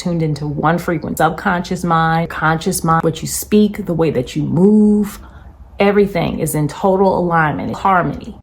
tuned into one frequency. Subconscious mind, conscious mind, what you speak, the way that you move, everything is in total alignment, harmony.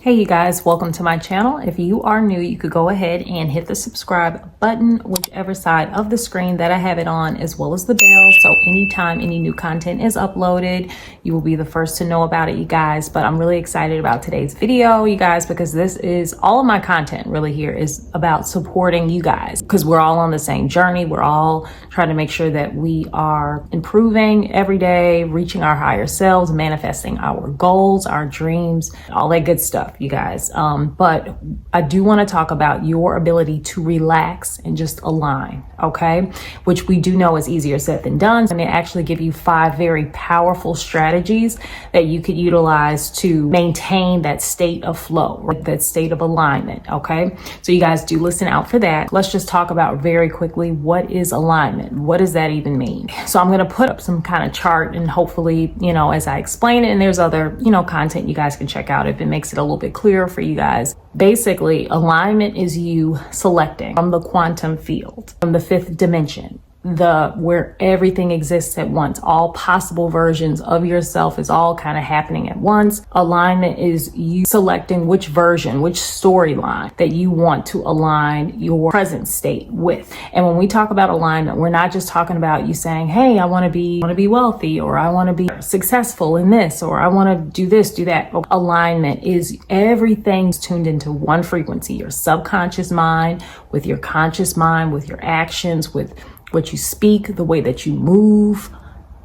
Hey you guys, welcome to my channel. If you are new, you could go ahead and hit the subscribe button, whichever side of the screen that I have it on, as well as the bell. So anytime any new content is uploaded, you will be the first to know about it, you guys. But I'm really excited about today's video, you guys, because this is all of my content really here is about supporting you guys, because we're all on the same journey. We're all trying to make sure that we are improving every day, reaching our higher selves, manifesting our goals, our dreams, all that good stuff, you guys. But I do want to talk about your ability to relax and just align, okay? Which we do know is easier said than done. And they actually give you 5 very powerful strategies that you could utilize to maintain that state of flow, right? That state of alignment, okay? So you guys do listen out for that. Let's just talk about very quickly, what is alignment? What does that even mean? So I'm going to put up some kind of chart, and hopefully, as I explain it, and there's other, content you guys can check out if it makes it a little bit clearer for you guys. Basically, alignment is you selecting from the quantum field, from the 5th dimension, where everything exists at once. All possible versions of yourself is all kind of happening at once. Alignment is you selecting which version, which storyline that you want to align your present state with. And when we talk about alignment, we're not just talking about you saying, hey, I want to be wealthy, or I want to be successful in this, or I want to do this, do that. Alignment is everything's tuned into one frequency, your subconscious mind with your conscious mind, with your actions, with what you speak, the way that you move,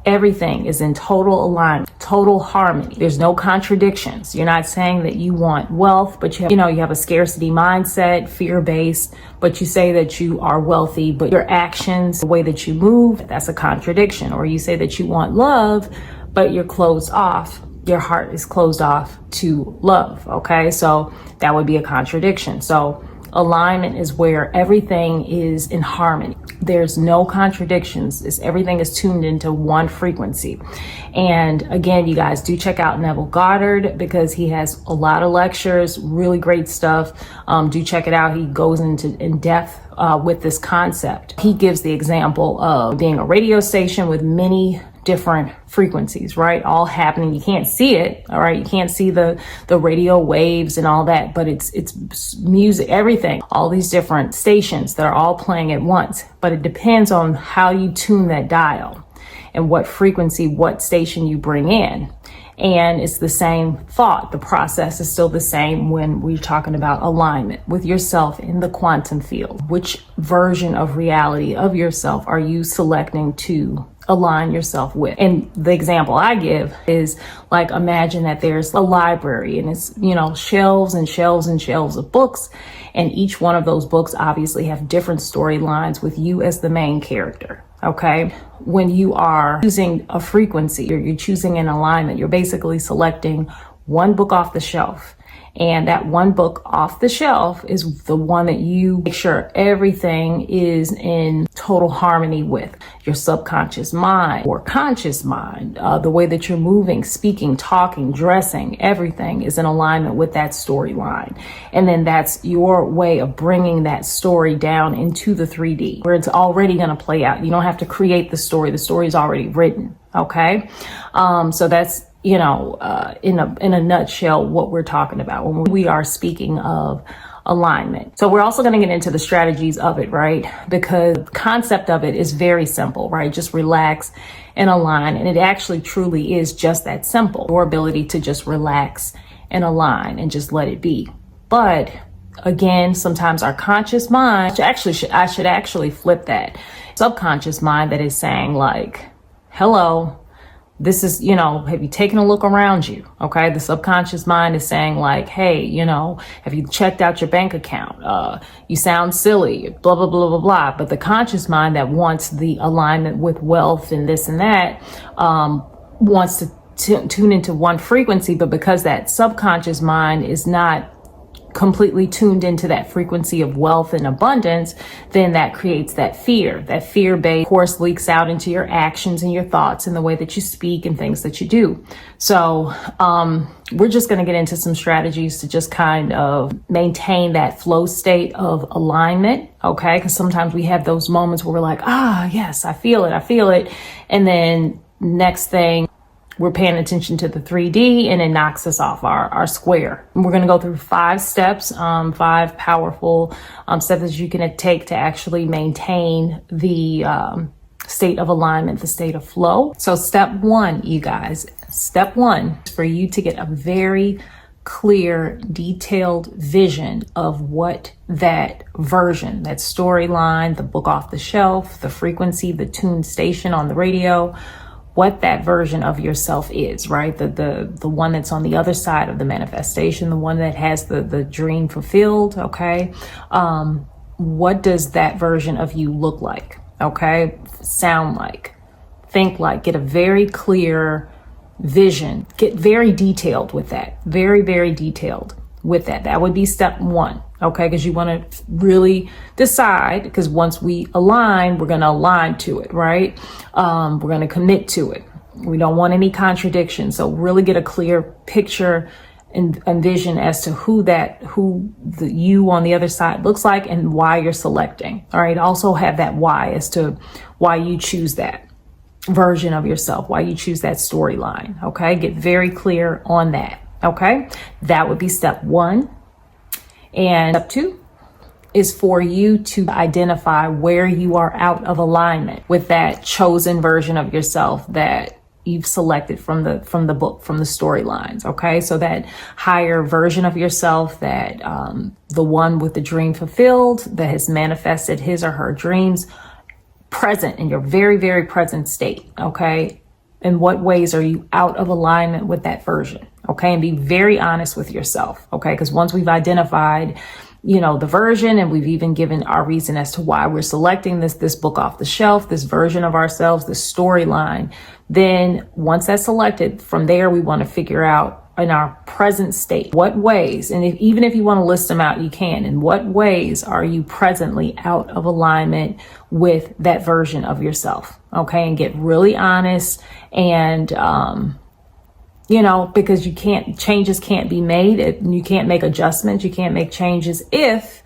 everything is in total alignment, total harmony. There's no contradictions. You're not saying that you want wealth, but you have a scarcity mindset, fear-based, but you say that you are wealthy, but your actions, the way that you move, that's a contradiction. Or you say that you want love, but you're closed off. Your heart is closed off to love. Okay. So that would be a contradiction. So alignment is where everything is in harmony. There's no contradictions. Everything is tuned into one frequency. And again, you guys do check out Neville Goddard, because he has a lot of lectures, really great stuff. Do check it out. He goes in depth with this concept. He gives the example of being a radio station with many different frequencies, right? All happening. You can't see it. All right. You can't see the radio waves and all that, but it's music, everything, all these different stations that are all playing at once. But it depends on how you tune that dial and what frequency, what station you bring in. And it's the same thought. The process is still the same when we're talking about alignment with yourself in the quantum field. Which version of reality of yourself are you selecting to align yourself with? And the example I give is, like, imagine that there's a library, and it's, shelves and shelves and shelves of books. And each one of those books obviously have different storylines with you as the main character. Okay. When you are choosing a frequency, you're choosing an alignment, you're basically selecting one book off the shelf. And that one book off the shelf is the one that you make sure everything is in total harmony with. Your subconscious mind or conscious mind, the way that you're moving, speaking, talking, dressing, everything is in alignment with that storyline. And then that's your way of bringing that story down into the 3D, where it's already going to play out. You don't have to create the story. The story is already written. Okay. So that's, in a nutshell, what we're talking about when we are speaking of alignment. So we're also going to get into the strategies of it, right? Because the concept of it is very simple, right? Just relax and align. And it actually truly is just that simple. Your ability to just relax and align and just let it be. But again, sometimes our conscious mind, I should actually flip that. Subconscious mind that is saying, like, hello, this is, have you taken a look around you? Okay. The subconscious mind is saying, like, hey, have you checked out your bank account? You sound silly, blah, blah, blah, blah, blah. But the conscious mind that wants the alignment with wealth and this and that, wants to tune into one frequency. But because that subconscious mind is not completely tuned into that frequency of wealth and abundance, then that creates that fear. That fear-based, of course, leaks out into your actions and your thoughts and the way that you speak and things that you do. So we're just going to get into some strategies to just kind of maintain that flow state of alignment. Okay. Because sometimes we have those moments where we're like, yes, I feel it. And then next thing, we're paying attention to the 3D and it knocks us off our square. And we're going to go through 5 steps, 5 powerful steps that you can take to actually maintain the state of alignment, the state of flow. So step 1, you guys, step 1 is for you to get a very clear, detailed vision of what that version, that storyline, the book off the shelf, the frequency, the tuned station on the radio, what that version of yourself is, right? The one that's on the other side of the manifestation, the one that has the dream fulfilled, okay? What does that version of you look like, okay? Sound like, think like, get a very clear vision, get very detailed with that, very, very detailed with that. That would be step 1, okay? Because you want to really decide, because once we align, we're going to align to it, right? We're going to commit to it. We don't want any contradiction. So really get a clear picture and vision as to who the you on the other side looks like and why you're selecting. All right. Also have that why as to why you choose that version of yourself, why you choose that storyline. Okay. Get very clear on that. Okay. That would be step 1. And step 2 is for you to identify where you are out of alignment with that chosen version of yourself that you've selected from the book, from the storylines. Okay. So that higher version of yourself, that the one with the dream fulfilled, that has manifested his or her dreams, present in your very, very present state. Okay. In what ways are you out of alignment with that version? Okay. And be very honest with yourself. Okay. Because once we've identified, the version, and we've even given our reason as to why we're selecting this book off the shelf, this version of ourselves, this storyline, then once that's selected, from there, we want to figure out in our present state, what ways, and even if you want to list them out, you can, in what ways are you presently out of alignment with that version of yourself? Okay. And get really honest and, because changes can't be made. You can't make adjustments. You can't make changes if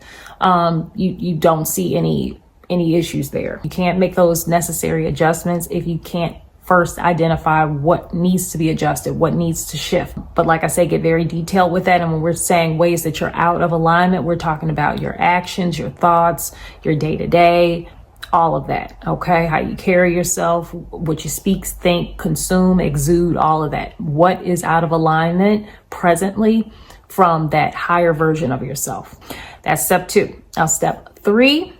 you don't see any issues there. You can't make those necessary adjustments if you can't first identify what needs to be adjusted, what needs to shift. But like I say, get very detailed with that. And when we're saying ways that you're out of alignment, we're talking about your actions, your thoughts, your day-to-day, all of that. Okay. How you carry yourself, what you speak, think, consume, exude, all of that. What is out of alignment presently from that higher version of yourself? That's step 2. Now, step 3,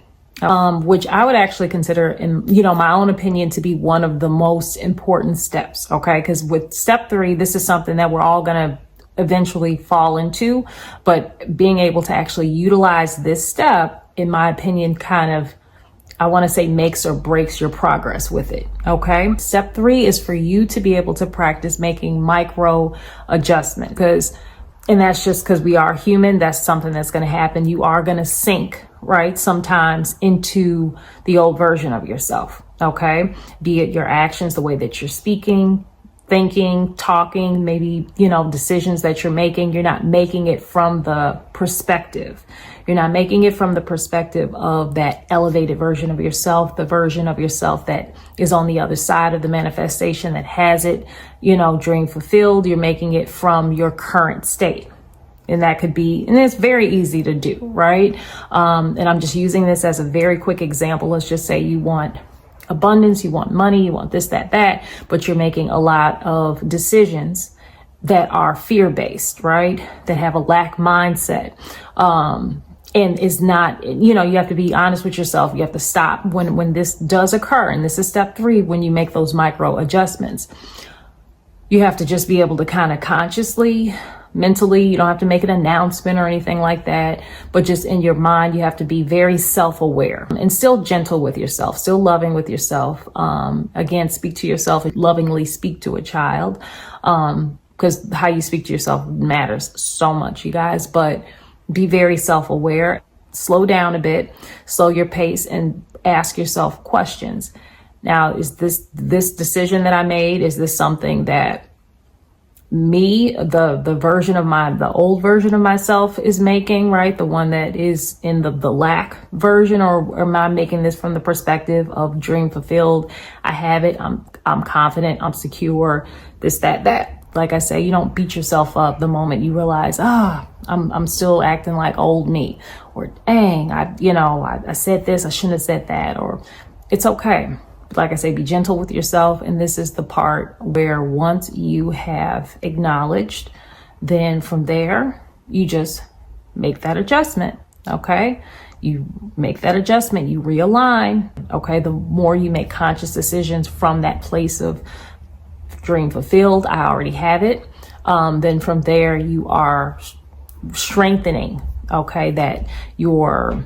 which I would actually consider, in my own opinion, to be one of the most important steps. Okay. Because with step 3, this is something that we're all going to eventually fall into, but being able to actually utilize this step, in my opinion, kind of, I want to say, makes or breaks your progress with it. Okay. Step 3 is for you to be able to practice making micro adjustment, and that's just because we are human. That's something that's going to happen. You are going to sink, right, sometimes into the old version of yourself. Okay. Be it your actions, the way that you're speaking, thinking, talking, maybe, decisions that you're making. You're not making it from the perspective. You're not making it from the perspective of that elevated version of yourself, the version of yourself that is on the other side of the manifestation, that has it, dream fulfilled. You're making it from your current state. And that could be, and it's very easy to do, right? And I'm just using this as a very quick example. Let's just say you want abundance, you want money, you want this, that, but you're making a lot of decisions that are fear-based, right? That have a lack mindset. And is not, you have to be honest with yourself. You have to stop when this does occur. And this is step 3, when you make those micro adjustments. You have to just be able to kind of consciously, mentally, you don't have to make an announcement or anything like that, but just in your mind, you have to be very self-aware and still gentle with yourself, still loving with yourself. Again, speak to yourself, lovingly speak to a child, because how you speak to yourself matters so much, you guys. But be very self-aware. Slow down a bit, slow your pace, and ask yourself questions. Now, is this decision that I made, is this something that me, the old version of myself is making, right? The one that is in the lack version, or am I making this from the perspective of dream fulfilled? I have it. I'm confident. I'm secure. This, that. Like I say, you don't beat yourself up the moment you realize, I'm still acting like old me, or dang, I said this, I shouldn't have said that, or it's okay. Like I say, be gentle with yourself. And this is the part where once you have acknowledged, then from there, you just make that adjustment. Okay. You make that adjustment, you realign. Okay. The more you make conscious decisions from that place of dream fulfilled, I already have it. Then from there, you are strengthening, okay, that your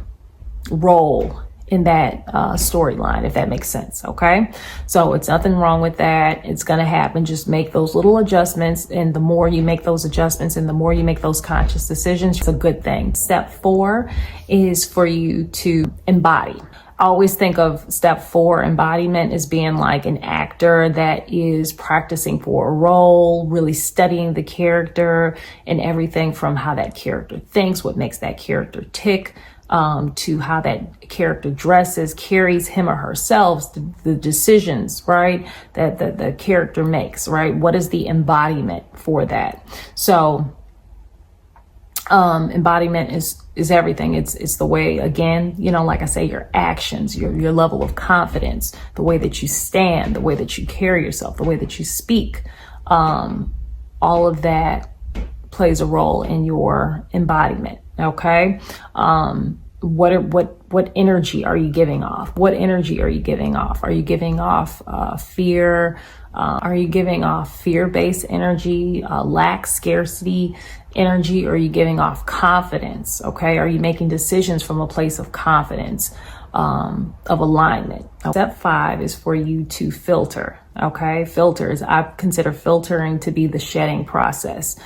role in that storyline, if that makes sense. Okay. So it's nothing wrong with that. It's going to happen. Just make those little adjustments. And the more you make those adjustments and the more you make those conscious decisions, it's a good thing. Step 4 is for you to embody. I always think of step 4 embodiment as being like an actor that is practicing for a role, really studying the character and everything from how that character thinks, what makes that character tick, to how that character dresses, carries him or herself, the decisions, right, that the character makes, right? What is the embodiment for that? So embodiment is everything. It's the way, again, like I say, your actions, your level of confidence, the way that you stand, the way that you carry yourself, the way that you speak, all of that plays a role in your embodiment. Okay. What energy are you giving off? What energy are you giving off? Are you giving off fear? Are you giving off fear-based energy, lack, scarcity energy? Or are you giving off confidence? Okay. Are you making decisions from a place of confidence, of alignment? Step 5 is for you to filter. Okay. Filters. I consider filtering to be the shedding process.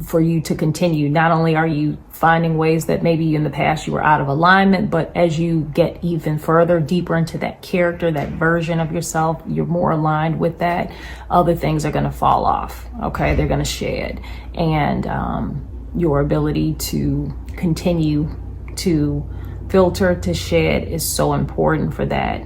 For you to continue. Not only are you finding ways that maybe in the past you were out of alignment, but as you get even further, deeper into that character, that version of yourself, you're more aligned with that, other things are going to fall off. Okay. They're going to shed. And your ability to continue to filter, to shed is so important for that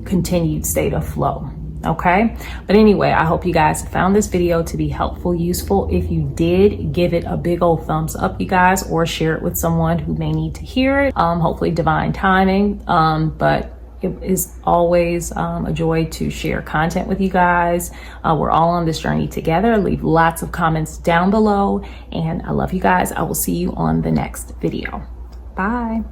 continued state of flow. Okay. But anyway, I hope you guys found this video to be helpful, useful. If you did, give it a big old thumbs up, you guys, or share it with someone who may need to hear it. Hopefully divine timing. But it is always a joy to share content with you guys. We're all on this journey together. Leave lots of comments down below. And I love you guys. I will see you on the next video. Bye.